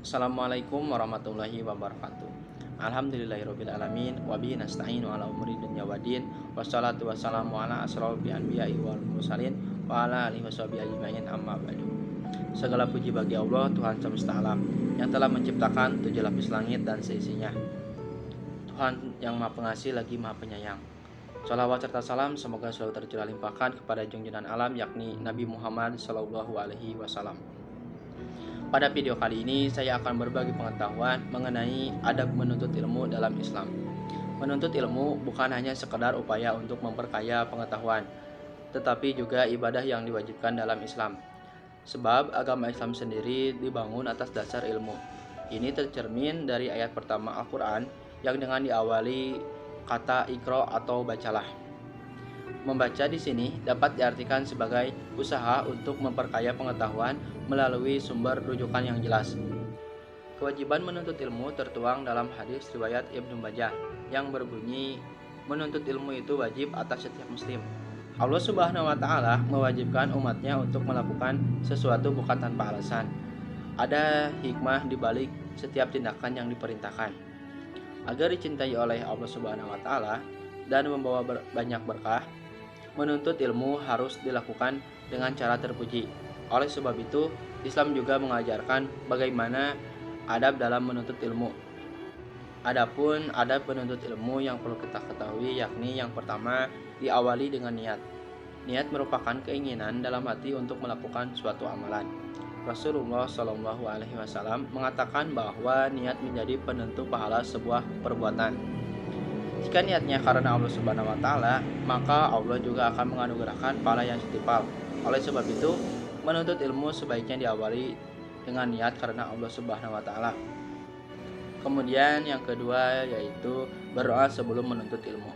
Assalamualaikum warahmatullahi wabarakatuh. Alhamdulillahirabbil alamin wa bihi nasta'inu ala umuri dunya waddin wassalatu wassalamu ala asrofil anbiya'i wal mursalin wa ala alihi washabihi ajmain amma ba'du. Segala puji bagi Allah Tuhan semesta alam yang telah menciptakan tujuh lapis langit dan seisinya. Tuhan yang Maha Pengasih lagi Maha Penyayang. Shalawat serta salam semoga selalu tercurah limpahkan kepada junjungan alam yakni Nabi Muhammad Shallallahu Alaihi Wasallam. Pada video kali ini saya akan berbagi pengetahuan mengenai adab menuntut ilmu dalam Islam. Menuntut ilmu bukan hanya sekedar upaya untuk memperkaya pengetahuan, tetapi juga ibadah yang diwajibkan dalam Islam. Sebab agama Islam sendiri dibangun atas dasar ilmu. Ini tercermin dari ayat pertama Al-Quran yang dengan diawali kata Iqra atau bacalah. Membaca di sini dapat diartikan sebagai usaha untuk memperkaya pengetahuan melalui sumber rujukan yang jelas. Kewajiban menuntut ilmu tertuang dalam hadis riwayat Ibnu Majah yang berbunyi, menuntut ilmu itu wajib atas setiap muslim. Allah Subhanahu wa taala mewajibkan umatnya untuk melakukan sesuatu bukan tanpa alasan. Ada hikmah di balik setiap tindakan yang diperintahkan. Agar dicintai oleh Allah Subhanahu wa taala dan membawa banyak berkah, menuntut ilmu harus dilakukan dengan cara terpuji. Oleh sebab itu, Islam juga mengajarkan bagaimana adab dalam menuntut ilmu. Adapun adab penuntut ilmu yang perlu kita ketahui yakni yang pertama diawali dengan niat. Niat merupakan keinginan dalam hati untuk melakukan suatu amalan. Rasulullah Shallallahu Alaihi Wasallam mengatakan bahwa niat menjadi penentu pahala sebuah perbuatan. Jika niatnya karena Allah Subhanahu wa taala, maka Allah juga akan menganugerahkan pahala yang setimpal. Oleh sebab itu, menuntut ilmu sebaiknya diawali dengan niat karena Allah Subhanahu wa taala. Kemudian yang kedua yaitu berdoa sebelum menuntut ilmu.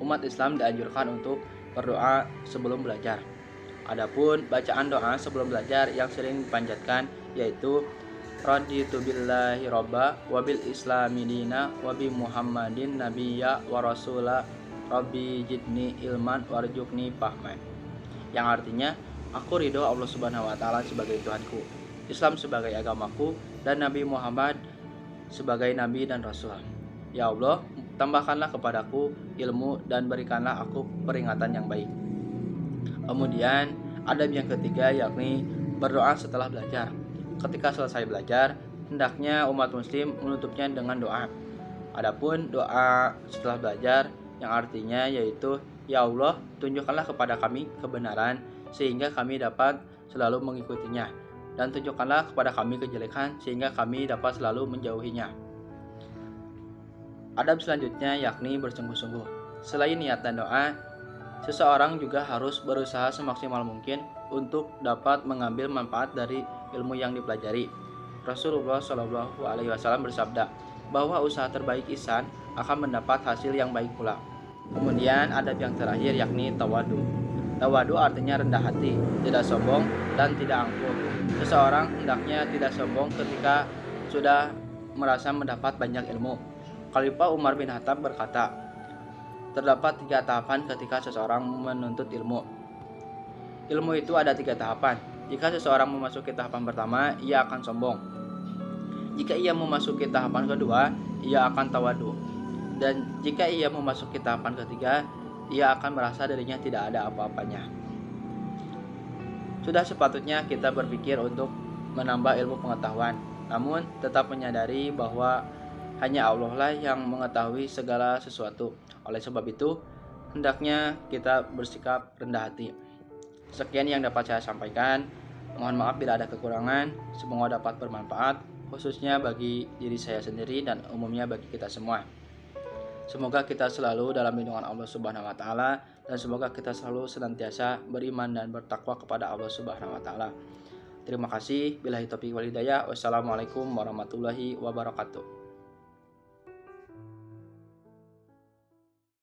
Umat Islam dianjurkan untuk berdoa sebelum belajar. Adapun bacaan doa sebelum belajar yang sering dipanjatkan yaitu raditu billahi robba wabil islami dina wabi muhammadin nabiyya wa rasula rabbi jidni ilman warjukni fahman, yang artinya aku ridho Allah Subhanahu wa taala sebagai Tuhanku, Islam sebagai agamaku, dan Nabi Muhammad sebagai nabi dan rasul. Ya Allah, tambahkanlah kepadaku ilmu dan berikanlah aku peringatan yang baik. Kemudian adab yang ketiga yakni berdoa setelah belajar. Ketika selesai belajar, hendaknya umat muslim menutupnya dengan doa. Adapun doa setelah belajar yang artinya yaitu, ya Allah, tunjukkanlah kepada kami kebenaran sehingga kami dapat selalu mengikutinya, dan tunjukkanlah kepada kami kejelekan sehingga kami dapat selalu menjauhinya. Adab selanjutnya yakni bersungguh-sungguh. Selain niat dan doa, seseorang juga harus berusaha semaksimal mungkin untuk dapat mengambil manfaat dari ilmu yang dipelajari. Rasulullah Shallallahu Alaihi Wasallam bersabda bahwa usaha terbaik ihsan akan mendapat hasil yang baik pula. Kemudian adab yang terakhir yakni tawadu. Tawadu artinya rendah hati, tidak sombong dan tidak angkuh. Seseorang hendaknya tidak sombong ketika sudah merasa mendapat banyak ilmu. Khalifah Umar bin Khattab berkata, terdapat 3 tahapan ketika seseorang menuntut ilmu. Ilmu itu ada 3 tahapan. Jika seseorang memasuki tahapan pertama, ia akan sombong. Jika ia memasuki tahapan kedua, ia akan tawadu. Dan jika ia memasuki tahapan ketiga, ia akan merasa dirinya tidak ada apa-apanya. Sudah sepatutnya kita berpikir untuk menambah ilmu pengetahuan, namun tetap menyadari bahwa hanya Allah lah yang mengetahui segala sesuatu. Oleh sebab itu, hendaknya kita bersikap rendah hati. Sekian yang dapat saya sampaikan. Mohon maaf bila ada kekurangan. Semoga dapat bermanfaat, khususnya bagi diri saya sendiri dan umumnya bagi kita semua. Semoga kita selalu dalam lindungan Allah Subhanahu wa taala, dan semoga kita selalu senantiasa beriman dan bertakwa kepada Allah Subhanahu wa taala. Terima kasih. Billahi taufiq wal hidayah. Wassalamualaikum warahmatullahi wabarakatuh.